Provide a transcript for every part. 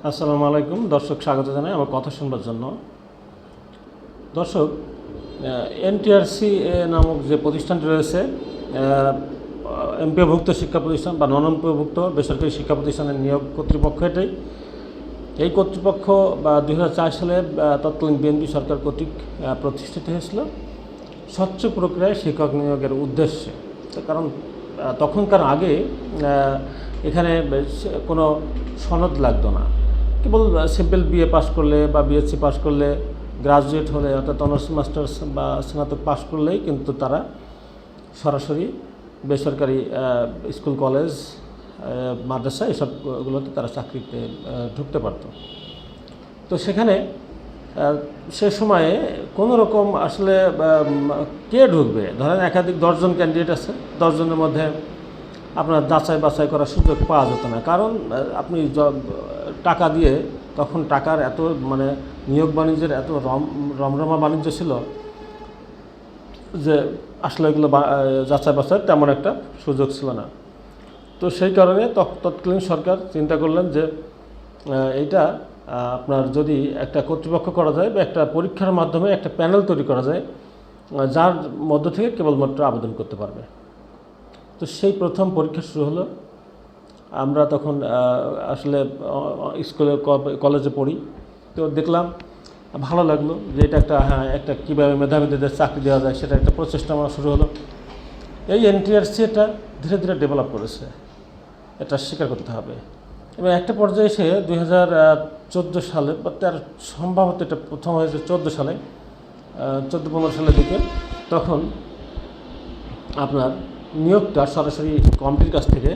আসসালামু আলাইকুম দর্শক, স্বাগত জানাই আমার কথা শুনবার জন্য। দর্শক, এনটিআরসি নামক যে প্রতিষ্ঠানটি রয়েছে, এমপিওভুক্ত শিক্ষা প্রতিষ্ঠান বা নন এমপিওভুক্ত বেসরকারি শিক্ষা প্রতিষ্ঠানের নিয়োগ কর্তৃপক্ষ এটাই। এই কর্তৃপক্ষ 2004 সালে তৎকালীন বিএনপি সরকার কর্তৃক প্রতিষ্ঠিত হয়েছিল স্বচ্ছ প্রক্রিয়ায় শিক্ষক নিয়োগের উদ্দেশ্যে। কারণ তখনকার আগে এখানে কোনো সনদ লাগতো না, কেবল সিম্পল বিএ পাস করলে বা বিএসসি পাস করলে, গ্রাজুয়েট হলে অর্থাৎ অনার্স মাস্টার্স বা স্নাতক পাস করলেই কিন্তু তারা সরাসরি বেসরকারি স্কুল, কলেজ, মাদ্রাসা এসবগুলোতে তারা চাকরিতে ঢুকতে পারত। তো সেখানে সে সময়ে কোনো রকম আসলে কে ঢুকবে, ধরেন একাধিক 10 জন ক্যান্ডিডেট আছে, 10 জনের মধ্যে আপনার যাচাই বাছাই করার সুযোগ পাওয়া যেত না। কারণ আপনি টাকা দিয়ে, তখন টাকার এত নিয়োগ বাণিজ্যের এত রমরমা বাণিজ্য ছিল যে আসলে এগুলো যাচাই বাছাইয়ের তেমন একটা সুযোগ ছিল না। তো সেই কারণে তৎকালীন সরকার চিন্তা করলেন যে এইটা আপনার যদি একটা কর্তৃপক্ষ করা যায় বা একটা পরীক্ষার মাধ্যমে একটা প্যানেল তৈরি করা যায়, যার মধ্য থেকে কেবলমাত্র আবেদন করতে পারবে। তো সেই প্রথম পরীক্ষা শুরু হলো। আমরা তখন আসলে স্কুলে, কলেজে পড়ি। তো দেখলাম, ভালো লাগলো যে এটা একটা কীভাবে মেধাবীদের চাকরি দেওয়া যায় সেটা একটা প্রচেষ্টা আমার শুরু হলো। এই এনটিআরসি এটা ধীরে ধীরে ডেভেলপ করেছে, এটা স্বীকার করতে হবে। এবং একটা পর্যায়ে এসে 2014 সালে বা সম্ভবত এটা প্রথম হয়েছে 14 সালে, 14-15 সালের দিকে, তখন আপনার নিয়োগটা সরাসরি কমিটির কাছ থেকে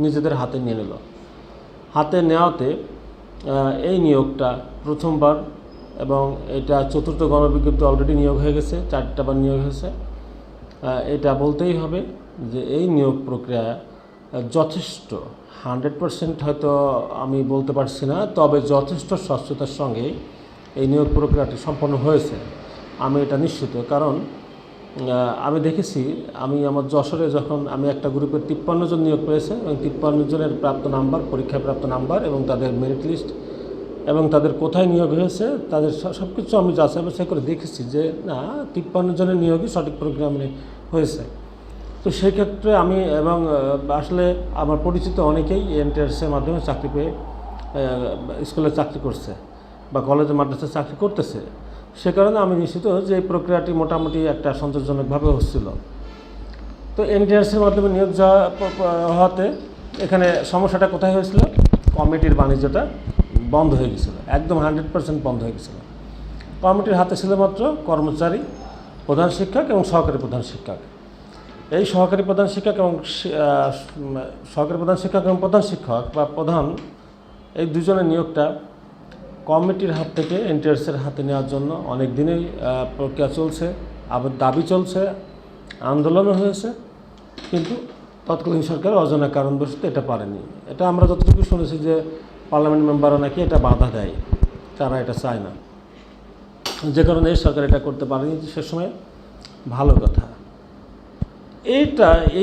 নিজেদের হাতে নিয়ে নিল। হাতে নেওয়াতে এই নিয়োগটা প্রথমবার, এবং এটা চতুর্থ গণবিজ্ঞপ্তি অলরেডি নিয়োগ হয়ে গেছে, 4টা বার নিয়োগ হয়েছে। এটা বলতেই হবে যে এই নিয়োগ প্রক্রিয়া যথেষ্ট 100% হয়তো আমি বলতে পারছি না, তবে যথেষ্ট স্বচ্ছতার সঙ্গে এই নিয়োগ প্রক্রিয়াটি সম্পন্ন হয়েছে, আমি এটা নিশ্চিত। কারণ আমি দেখেছি, আমি আমার যশোরে যখন আমি একটা গ্রুপের 53 জন নিয়োগ পেয়েছে, এবং 53 জনের প্রাপ্ত নাম্বার, পরীক্ষায় প্রাপ্ত নাম্বার এবং তাদের মেরিট লিস্ট এবং তাদের কোথায় নিয়োগ হয়েছে তাদের সব কিছু আমি যাচাই বাছাই করে দেখেছি যে না, 53 জনের নিয়োগই সঠিক প্রোগ্রামে হয়েছে। তো সেই ক্ষেত্রে আমি এবং আসলে আমার পরিচিত অনেকেই এনটিআরসির মাধ্যমে চাকরি পেয়ে স্কুলে চাকরি করছে বা কলেজে, মাদ্রাসায় চাকরি করতেছে। সে কারণে আমি নিশ্চিত যে এই প্রক্রিয়াটি মোটামুটি একটা সন্তোষজনকভাবে হচ্ছিল। তো এনটিআরসির মাধ্যমে নিয়োগ হওয়াতে এখানে সমস্যাটা কোথায় হয়েছিল? কমিটির বাণিজ্যটা বন্ধ হয়ে গেছিলো, একদম 100% বন্ধ হয়ে গেছিলো। কমিটির হাতে ছিল মাত্র কর্মচারী, প্রধান শিক্ষক এবং সহকারী প্রধান শিক্ষক। এই সহকারী প্রধান শিক্ষক এবং প্রধান শিক্ষক বা প্রধান, এই দুজনের নিয়োগটা কমিটির হাত থেকে এনটিআরসির হাতে নেওয়ার জন্য অনেক দিনেই প্রক্রিয়া চলছে, আবার দাবি চলছে, আন্দোলনও হয়েছে, কিন্তু তৎকালীন সরকার অজানা কারণবশত এটা পারেনি। এটা আমরা যতটুকু শুনেছি যে পার্লামেন্ট মেম্বারও নাকি এটা বাধা দেয়, তারা এটা চায় না, যে কারণে এই সরকার এটা করতে পারেনি সে সময়। ভালো কথা,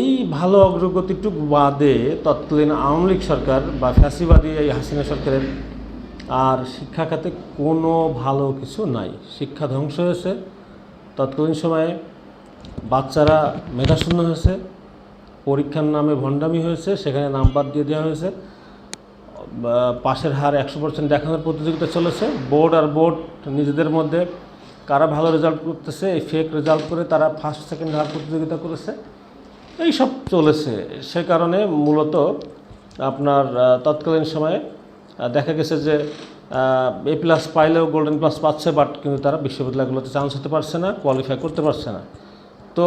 এই ভালো অগ্রগতিটুকু বাদে তৎকালীন আওয়ামী লীগ সরকার বা ফ্যাসিবাদী এই হাসিনা সরকারের আর শিক্ষা খাতে কোনো ভালো কিছু নাই। শিক্ষা ধ্বংস হয়েছে। তৎকালীন সময়ে বাচ্চারা মেধাশূন্য হয়েছে, পরীক্ষার নামে ভণ্ডামি হয়েছে, সেখানে নাম্বার দিয়ে দেওয়া হয়েছে, পাশের হার 100% দেখানোর প্রতিযোগিতা চলেছে। বোর্ড নিজেদের মধ্যে কারা ভালো রেজাল্ট করতেছে, এই ফেক রেজাল্ট করে তারা ফার্স্ট সেকেন্ড হার প্রতিযোগিতা করেছে, এই সব চলেছে। সে কারণে মূলত আপনার তৎকালীন সময়ে দেখা গেছে যে A+ পাইলেও গোল্ডেন প্লাস পাচ্ছে, বাট কিন্তু তারা বিশ্ববিদ্যালয়গুলোতে চান্স হতে পারছে না, কোয়ালিফাই করতে পারছে না। তো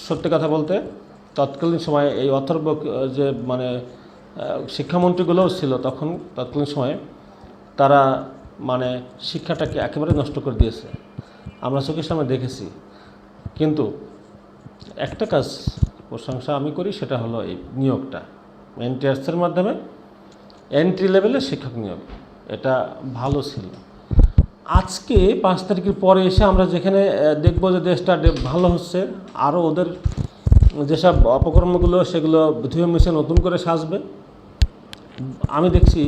সত্যি কথা বলতে তৎকালীন সময়ে এই অথর্ব যে শিক্ষামন্ত্রীগুলোও ছিল তখন, তৎকালীন সময়ে তারা শিক্ষাটাকে একেবারে নষ্ট করে দিয়েছে, আমরা চোখের সামনে দেখেছি। কিন্তু একটা কাজ প্রশংসা আমি করি, সেটা হলো এই নিয়োগটা এনটিআরসির মাধ্যমে এন্ট্রি লেভেলের শিক্ষক নিয়োগ, এটা ভালো ছিল। আজকে 5 তারিখের পরে এসে আমরা যেখানে দেখব যে দেশটা ভালো হচ্ছে, আরও ওদের যেসব অপকর্মগুলো সেগুলো ধুয়ে মুছে নতুন করে সাজবে, আমি দেখছি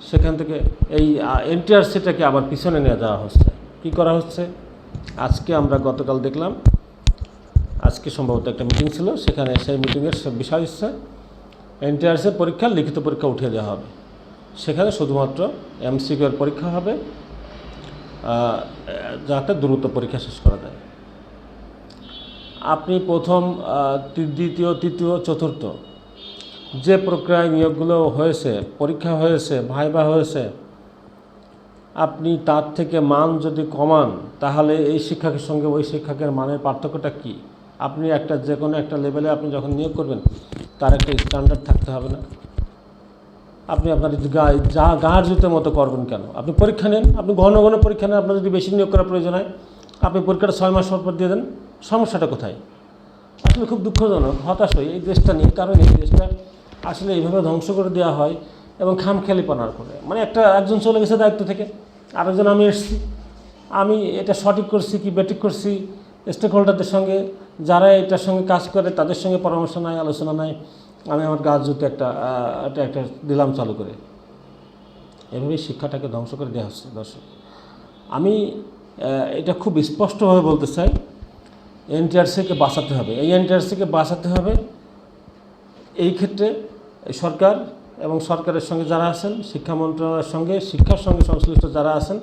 সেখান থেকে এই এনটিআরসিটাকে আবার পিছনে নিয়ে যাওয়া হচ্ছে। কী করা হচ্ছে? আজকে আমরা গতকাল দেখলাম, আজকে সম্ভবত একটা মিটিং ছিল, সেখানে সেই মিটিংয়ের বিষয় হচ্ছে এনটিআরসির পরীক্ষা, লিখিত পরীক্ষা উঠিয়ে দেওয়া হবে। সেখানে শুধুমাত্র এমসিকিউ এর পরীক্ষা হবে, যাতে দ্রুত পরীক্ষা শেষ করা যায়। আপনি প্রথম, দ্বিতীয়, তৃতীয়, চতুর্থ যে প্রক্রিয়ায় নিয়োগগুলো হয়েছে, পরীক্ষা হয়েছে, ভাইবা হয়েছে, আপনি তার থেকে মান যদি কমান, তাহলে এই শিক্ষকের সঙ্গে ওই শিক্ষকের মানের পার্থক্যটা কী? আপনি যে কোনো একটা লেভেলে আপনি যখন নিয়োগ করবেন, তার একটা স্ট্যান্ডার্ড থাকতে হবে না? আপনি আপনার গাঁর জুতের মতো করবেন কেন? আপনি পরীক্ষা নেন, আপনি ঘন ঘন পরীক্ষা নেন। আপনার যদি বেশি নিয়োগ করার প্রয়োজন হয়, আপনি পরীক্ষাটা 6 মাস পর দিয়ে দেন। সমস্যাটা কোথায়? আসলে খুব দুঃখজনক, হতাশ হই এই দেশটা নিয়ে। কারণ এই দেশটা আসলে এইভাবে ধ্বংস করে দেওয়া হয় এবং খামখেয়ালিপনার করে। মানে একজন চলে গেছে দায়িত্ব থেকে, আরেকজন আমি এসেছি, আমি এটা সঠিক করছি কি বেঠিক করছি, স্টেক হোল্ডারদের সঙ্গে, যারা এটার সঙ্গে কাজ করে তাদের সঙ্গে পরামর্শ নাই, আলোচনা নাই, আমি আমার গাছ জুতে একটা দিলাম চালু করে। এভাবেই শিক্ষাটাকে ধ্বংস করে দেওয়া হচ্ছে। দর্শক, আমি এটা খুব স্পষ্টভাবে বলতে চাই, এনটিআরসিকে বাঁচাতে হবে। এই এনটিআরসিকে বাঁচাতে হবে। এই ক্ষেত্রে সরকার এবং সরকারের সঙ্গে যারা আছেন, শিক্ষা মন্ত্রণালয়ের সঙ্গে, শিক্ষার সঙ্গে সংশ্লিষ্ট যারা আছেন,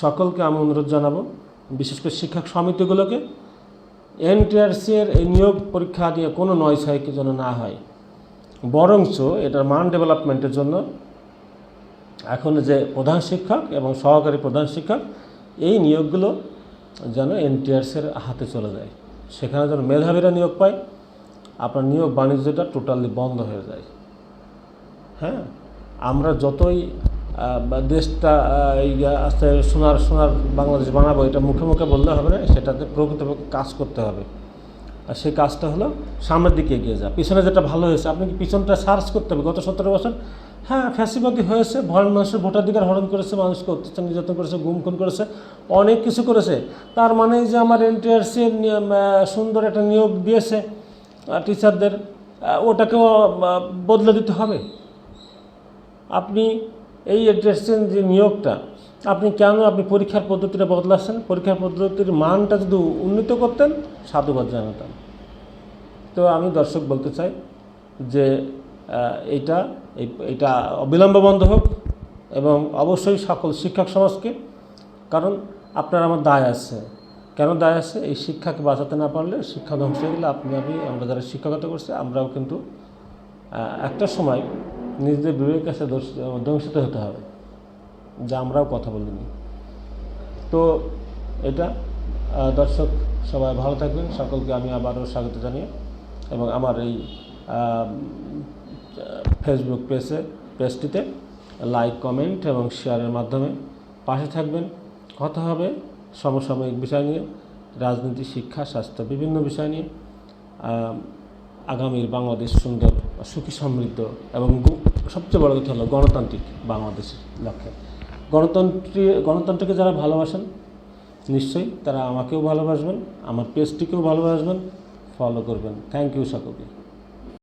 সকলকে আমি অনুরোধ জানাবো, বিশেষ করে শিক্ষক সমিতিগুলোকে, এনটিআরসি এর এই নিয়োগ পরীক্ষা নিয়ে কোনো নয়ছয়কে যেন না হয়, বরঞ্চ এটার মান ডেভেলপমেন্টের জন্য এখন যে প্রধান শিক্ষক এবং সহকারী প্রধান শিক্ষক, এই নিয়োগগুলো যেন এনটিআরসির হাতে চলে যায়। সেখানে যেন মেধাবীরা নিয়োগ পায়, আপনার নিয়োগ বাণিজ্যটা টোটালি বন্ধ হয়ে যায়। হ্যাঁ, আমরা যতই দেশটা আস্তে সোনার বাংলাদেশ বানাবো, এটা মুখে মুখে বললে হবে না, সেটাতে প্রকৃতপক্ষে কাজ করতে হবে। আর সেই কাজটা হলো সামনের দিকে এগিয়ে যাওয়া। পিছনে যেটা ভালো হয়েছে, আপনি কি পিছনটা সার্চ করতে হবে। গত 17 বছর হ্যাঁ ফ্যাসিবাদী হয়েছে, মানুষের ভোটাধিকার হরণ করেছে, মানুষকে অত্যাচার নির্যাতন করেছে, গুম খুন করেছে, অনেক কিছু করেছে। তার মানে যে আমার এনটিআরসি সুন্দর একটা নিয়োগ দিয়েছে টিচারদের, ওটাকেও বদলে দিতে হবে। আপনি এই এনটিআরসি যে নিয়োগটা, আপনি পরীক্ষার পদ্ধতিটা বদলাচ্ছেন? পরীক্ষার পদ্ধতির মানটা যদি উন্নীত করতেন, সাধুবাদ জানাতাম। তো আমি দর্শক বলতে চাই যে এটা অবিলম্বে বন্ধ হোক, এবং অবশ্যই সকল শিক্ষক সমাজকে, কারণ আপনার আমার দায় আছে। কেন দায় আছে? এই শিক্ষাকে বাঁচাতে না পারলে, শিক্ষা ধ্বংস হয়ে গেলে আমরা যারা শিক্ষকতা করছি, আমরাও কিন্তু একটা সময় নিজেদের বিবেকের কাছে দংশিত হতে হবে যে আমরাও কথা বলিনি। তো এটা দর্শক সবাই ভালো থাকবেন, সকলকে আমি আবারও স্বাগত জানিয়ে, এবং আমার এই ফেসবুক পেজটিতে লাইক, কমেন্ট এবং শেয়ারের মাধ্যমে পাশে থাকবেন। কথা হবে সমসাময়িক বিষয় নিয়ে, রাজনীতি, শিক্ষা, স্বাস্থ্য, বিভিন্ন বিষয় নিয়ে। আগামীর বাংলাদেশ সুন্দর, সুখী, সমৃদ্ধ এবং সবচেয়ে বড় কথা হলো গণতান্ত্রিক বাংলাদেশের লক্ষ্যে। গণতন্ত্রকে যারা ভালোবাসেন, নিশ্চয়ই তারা আমাকেও ভালোবাসবেন, আমার পেজটিকেও ভালোবাসবেন, ফলো করবেন। থ্যাংক ইউ সকলকে।